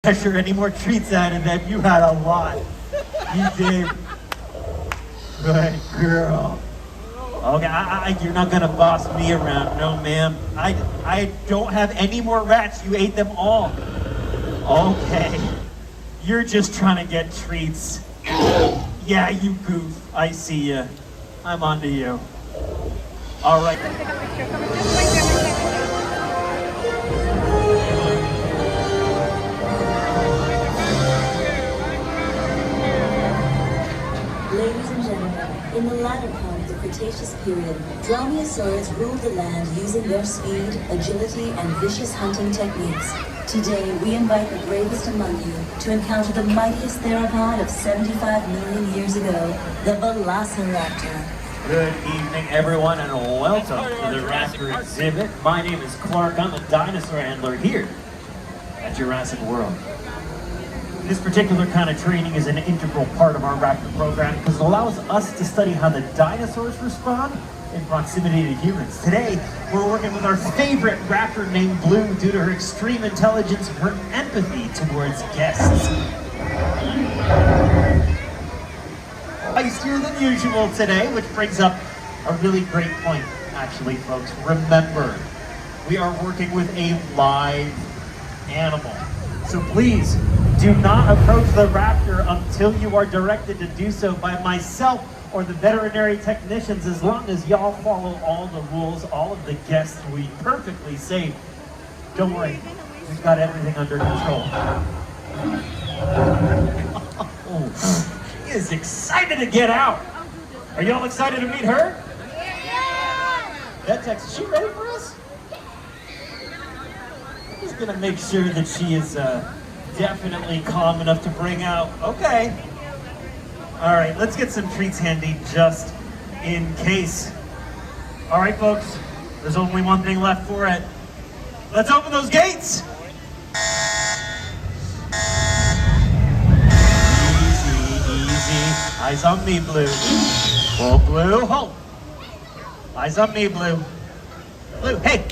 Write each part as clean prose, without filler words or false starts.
Pressure any more treats out of them. You had a lot. You did. Good girl. Okay, you're not gonna boss me around, no ma'am. I don't have any more rats. You ate them all. Okay. You're just trying to get treats. Yeah, you goof. I see ya. I'm onto you. All right. Ladies and gentlemen, in the latter part of the Cretaceous period, Dromaeosaurs ruled the land using their speed, agility, and vicious hunting techniques. Today, we invite the bravest among you to encounter the mightiest theropod of 75 million years ago, the Velociraptor. Good evening, everyone, and welcome to the Raptor exhibit. My name is Clark. I'm a dinosaur handler here at Jurassic World. This particular kind of training is an integral part of our Raptor program because it allows us to study how the dinosaurs respond in proximity to humans. Today, we're working with our favorite raptor named Blue due to her extreme intelligence and her empathy towards guests. Feistier than usual today, which brings up a really great point, actually, folks. Remember, we are working with a live animal. So please, do not approach the raptor until you are directed to do so by myself or the veterinary technicians. As long as y'all follow all the rules, all of the guests will be perfectly safe. Don't worry, we've got everything under control. Oh, she is excited to get out. Are y'all excited to meet her? Yeah! That text, is she ready for us? I'm just gonna make sure that she is definitely calm enough to bring out. Okay. All right, let's get some treats handy just in case. All right, folks, there's only one thing left for it. Let's open those gates. Easy. Eyes on me, Blue. Oh, Blue, hold. Eyes on me, Blue. Blue, hey.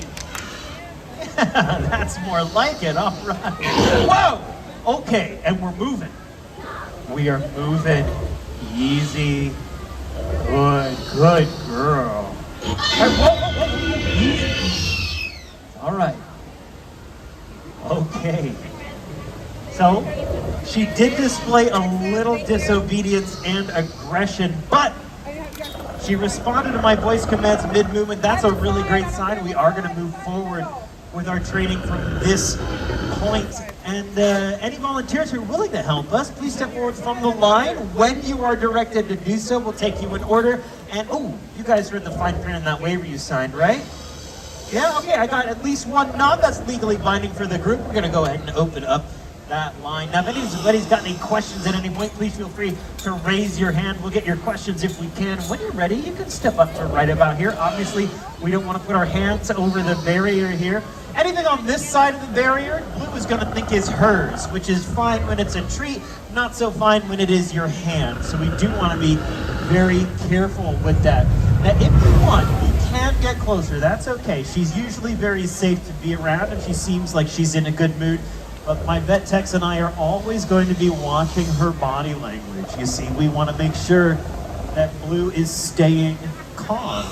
That's more like it, all right. Whoa! Okay, and we're moving. We are moving. Easy. Good girl. Hey, whoa. Easy. All right. Okay. So, she did display a little disobedience and aggression, but she responded to my voice commands mid-movement. That's a really great sign. We are going to move forward with our training from this point. And any volunteers who are willing to help us, please step forward from the line. When you are directed to do so, we'll take you in order. And, oh, you guys read the fine print in that waiver you signed, right? Yeah, okay, I got at least one nod. That's legally binding for the group. We're going to go ahead and open up that line. Now, if anybody's got any questions at any point, please feel free to raise your hand. We'll get your questions if we can. When you're ready, you can step up to right about here. Obviously, we don't want to put our hands over the barrier here. Anything on this side of the barrier, Blue is going to think is hers, which is fine when it's a treat, not so fine when it is your hand. So we do want to be very careful with that. Now, if you want, you can get closer. That's okay. She's usually very safe to be around, and she seems like she's in a good mood. But my vet techs and I are always going to be watching her body language. You see, we want to make sure that Blue is staying calm.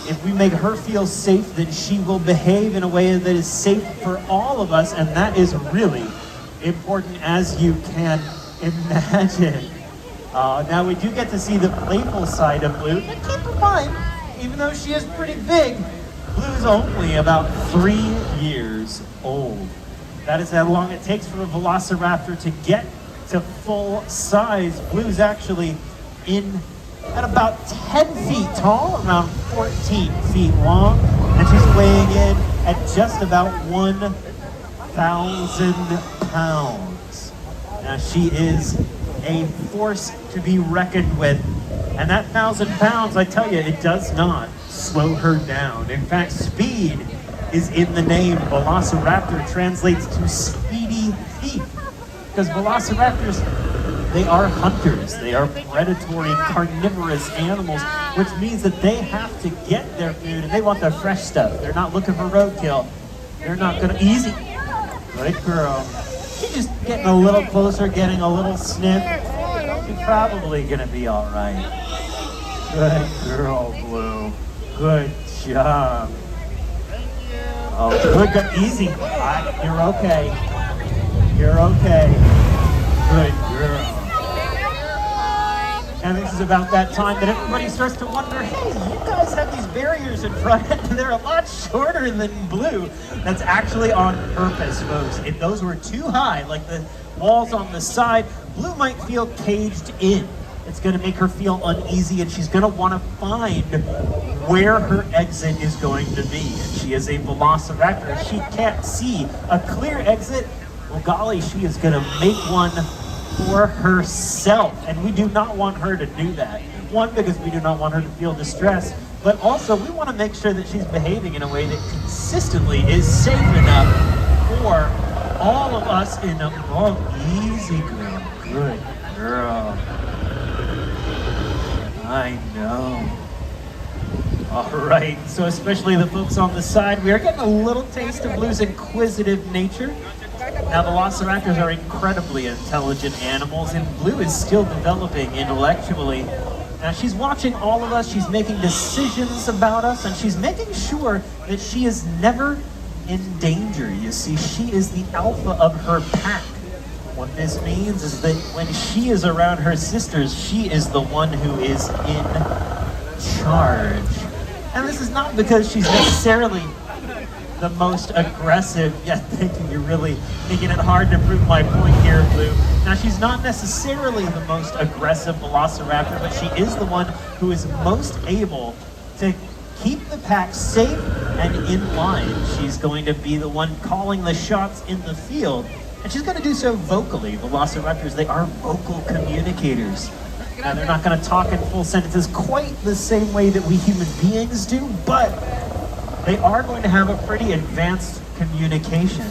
If we make her feel safe, then she will behave in a way that is safe for all of us, and that is really important, as you can imagine. Now, we do get to see the playful side of Blue, but keep in mind, even though she is pretty big, Blue is only about 3 years old. That is how long it takes for a velociraptor to get to full size. Blue's actually at about 10 feet tall, around 14 feet long, and she's weighing in at just about 1,000 pounds. Now, she is a force to be reckoned with, and that 1,000 pounds, I tell you, it does not slow her down. In fact, speed is in the name. Velociraptor translates to speedy thief, because velociraptors, they are hunters. They are predatory, carnivorous animals, which means that they have to get their food, and they want the fresh stuff. They're not looking for roadkill. They're not gonna, easy. Good girl. just getting a little closer, getting a little sniff. She's probably gonna be all right. Good girl, Blue. Good job. Oh, good, easy. You're okay. You're okay. Good girl. And this is about that time that everybody starts to wonder, hey, you guys have these barriers in front, and they're a lot shorter than Blue. That's actually on purpose, folks. If those were too high, like the walls on the side, Blue might feel caged in. It's going to make her feel uneasy, and she's going to want to find where her exit is going to be. And she is a velociraptor. If she can't see a clear exit, well, golly, she is going to make one for herself, and we do not want her to do that. One, because we do not want her to feel distressed, but also we want to make sure that she's behaving in a way that consistently is safe enough for all of us in a easy girl. Good girl. I know. All right, so especially the folks on the side, we are getting a little taste of Blue's inquisitive nature. Now, velociraptors are incredibly intelligent animals, and Blue is still developing intellectually. Now, she's watching all of us, she's making decisions about us, and she's making sure that she is never in danger. You see, she is the alpha of her pack. What this means is that when she is around her sisters, she is the one who is in charge. And this is not because she's necessarily the most aggressive. Yeah, thank you. You're really making it hard to prove my point here, Blue. Now, she's not necessarily the most aggressive velociraptor, but she is the one who is most able to keep the pack safe and in line. She's going to be the one calling the shots in the field, and she's going to do so vocally. Velociraptors, they are vocal communicators. Now, they're not going to talk in full sentences quite the same way that we human beings do, but they are going to have a pretty advanced communication.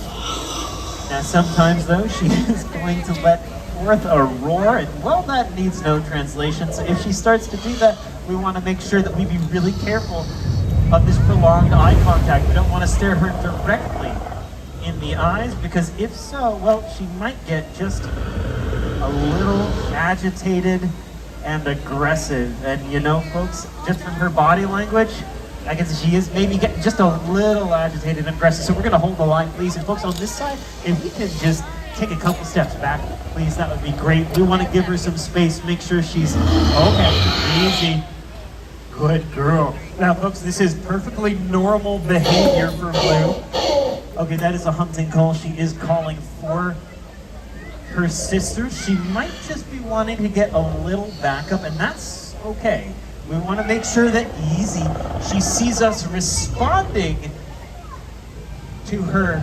Now, sometimes, though, she is going to let forth a roar, and, well, that needs no translation. So if she starts to do that, we want to make sure that we be really careful of this prolonged eye contact. We don't want to stare her directly in the eyes, because if so, well, she might get just a little agitated and aggressive. And, you know, folks, just from her body language, I guess she is maybe getting just a little agitated and aggressive. So we're going to hold the line, please. And folks on this side, if we can just take a couple steps back, please, that would be great. We want to give her some space, make sure she's okay. Easy. Good girl. Now, folks, this is perfectly normal behavior for Blue. Okay, that is a hunting call. She is calling for her sister. She might just be wanting to get a little backup, and that's okay. We want to make sure that easy, she sees us responding to her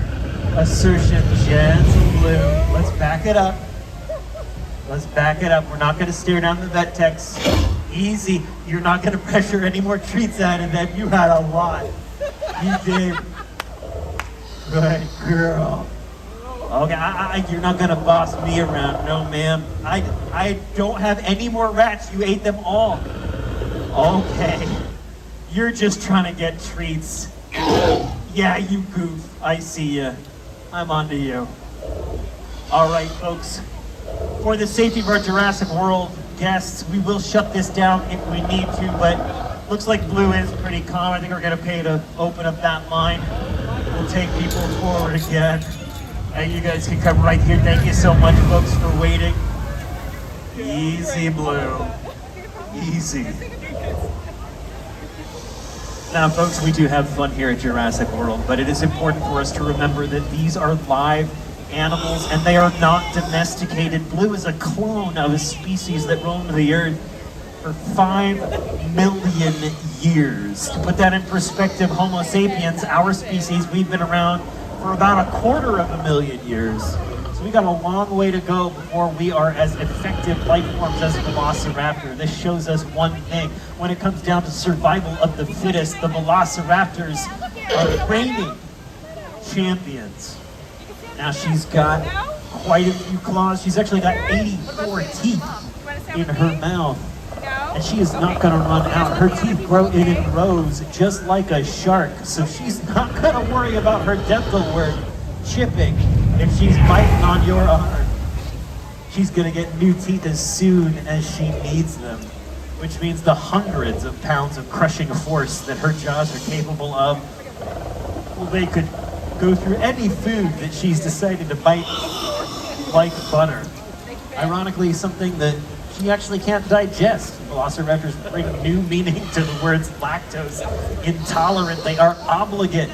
assertion. Gentle, Blue. Let's back it up. Let's back it up. We're not going to stare down the vet techs. Easy. You're not going to pressure any more treats out of them. You had a lot. You did. Good girl. Okay, you're not going to boss me around. No, ma'am. I don't have any more rats. You ate them all. Okay, you're just trying to get treats. Yeah, you goof. I see ya. I'm onto you. All right, folks. For the safety of our Jurassic World guests, we will shut this down if we need to, but looks like Blue is pretty calm. I think we're going to pay to open up that line. We'll take people forward again. And you guys can come right here. Thank you so much, folks, for waiting. Easy, Blue. Easy. Now, folks, we do have fun here at Jurassic World, but it is important for us to remember that these are live animals and they are not domesticated. Blue is a clone of a species that roamed the earth for 5 million years. To put that in perspective, Homo sapiens, our species, we've been around for about 250,000 years. So we got a long way to go before we are as effective life forms as Velociraptor. This shows us one thing. When it comes down to survival of the fittest, the Velociraptors are reigning champions. Now she's got quite a few claws. She's actually got 84 teeth in her mouth. And she is not going to run out. Her teeth grow in rows just like a shark. So she's not going to worry about her dental work chipping If she's biting on your arm, she's gonna get new teeth as soon as she needs them, which means the hundreds of pounds of crushing force that her jaws are capable of, well, they could go through any food that she's decided to bite like butter. Ironically, something that she actually can't digest. Velociraptors bring new meaning to the words lactose intolerant. They are obligate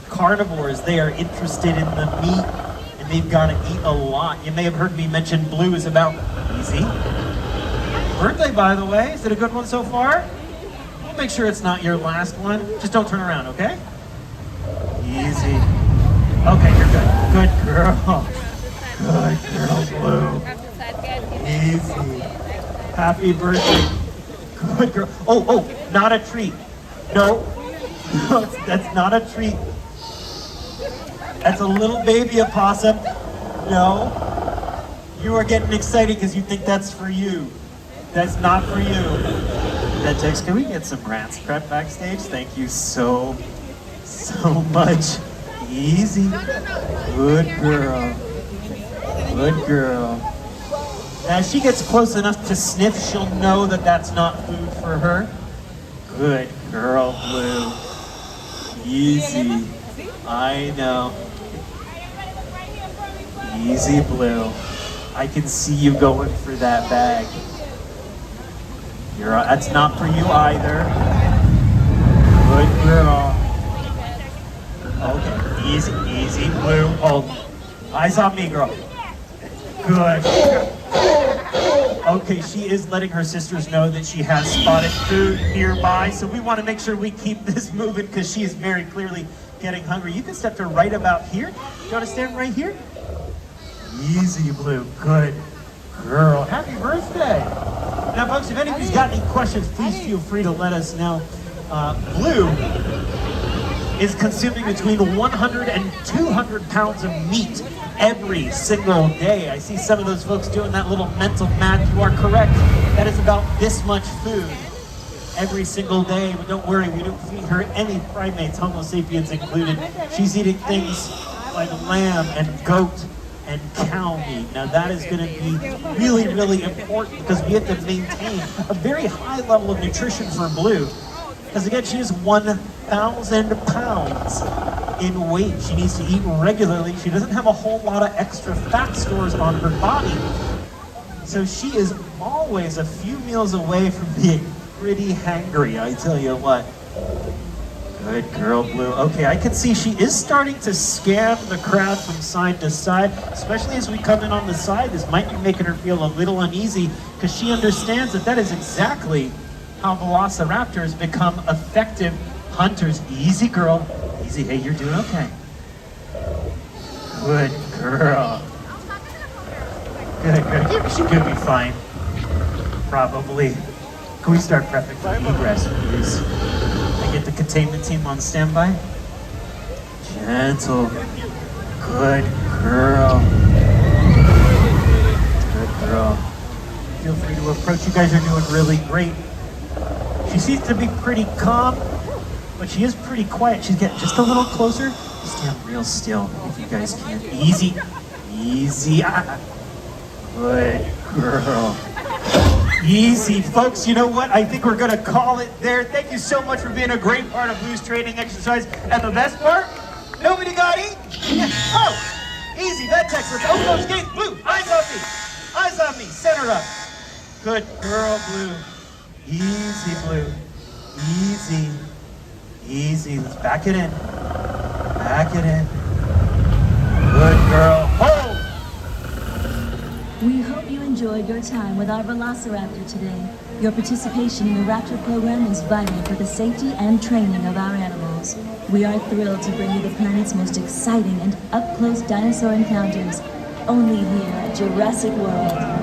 carnivores. They are interested in the meat, and they've got to eat a lot. You may have heard me mention Blue is about easy. Birthday, by the way. Is it a good one so far? We'll make sure it's not your last one. Just don't turn around, okay? Easy. Okay, you're good. Good girl. Good girl, Blue. Easy. Happy birthday. Good girl. Oh, not a treat. No, that's not a treat. That's a little baby opossum. No. You are getting excited because you think that's for you. That's not for you. That text, can we get some rats prep backstage? Thank you so much. Easy. Good girl. Good girl. As she gets close enough to sniff, she'll know that that's not food for her. Good girl, Blue. Easy. I know. Easy, Blue. I can see you going for that bag. That's not for you either. Good girl. Okay, easy, Blue. Hold. Eyes on me, girl. Good. Okay, she is letting her sisters know that she has spotted food nearby, so we want to make sure we keep this moving because she is very clearly getting hungry. You can step to right about here. You want to stand right here? Easy, Blue. Good girl. Happy birthday. Now, folks, if anybody's got any questions, please feel free to let us know. Blue is consuming between 100 and 200 pounds of meat every single day. I see some of those folks doing that little mental math. You are correct. That is about this much food every single day. But don't worry, we don't feed her any primates, Homo sapiens included. She's eating things like lamb and goat and cow meat. Now that is going to be really, really important because we have to maintain a very high level of nutrition for Blue. Because again, she is 1,000 pounds in weight. She needs to eat regularly. She doesn't have a whole lot of extra fat stores on her body. So she is always a few meals away from being pretty hangry, I tell you what. Good girl, Blue. Okay, I can see she is starting to scan the crowd from side to side, especially as we come in on the side. This might be making her feel a little uneasy because she understands that that is exactly how velociraptors become effective hunters. Easy, girl. Easy. Hey, you're doing okay. Good girl. Good. She could be fine. Probably. Can we start prepping for egress, please? I get the containment team on standby. Gentle. Good girl. Good girl. Feel free to approach. You guys are doing really great. She seems to be pretty calm, but she is pretty quiet. She's getting just a little closer. Stand real still if you guys can. Easy. Good girl. Easy, folks. You know what? I think we're going to call it there. Thank you so much for being a great part of Blue's training exercise. And the best part? Nobody got eaten? Yeah. Oh, easy. That text. Let's open those gates. Blue, eyes on me. Eyes on me. Center up. Good girl, Blue. Easy, Blue. Easy. Let's back it in. Good girl. Hold! We hope you enjoyed your time with our Velociraptor today. Your participation in the Raptor program is vital for the safety and training of our animals. We are thrilled to bring you the planet's most exciting and up-close dinosaur encounters, only here at Jurassic World.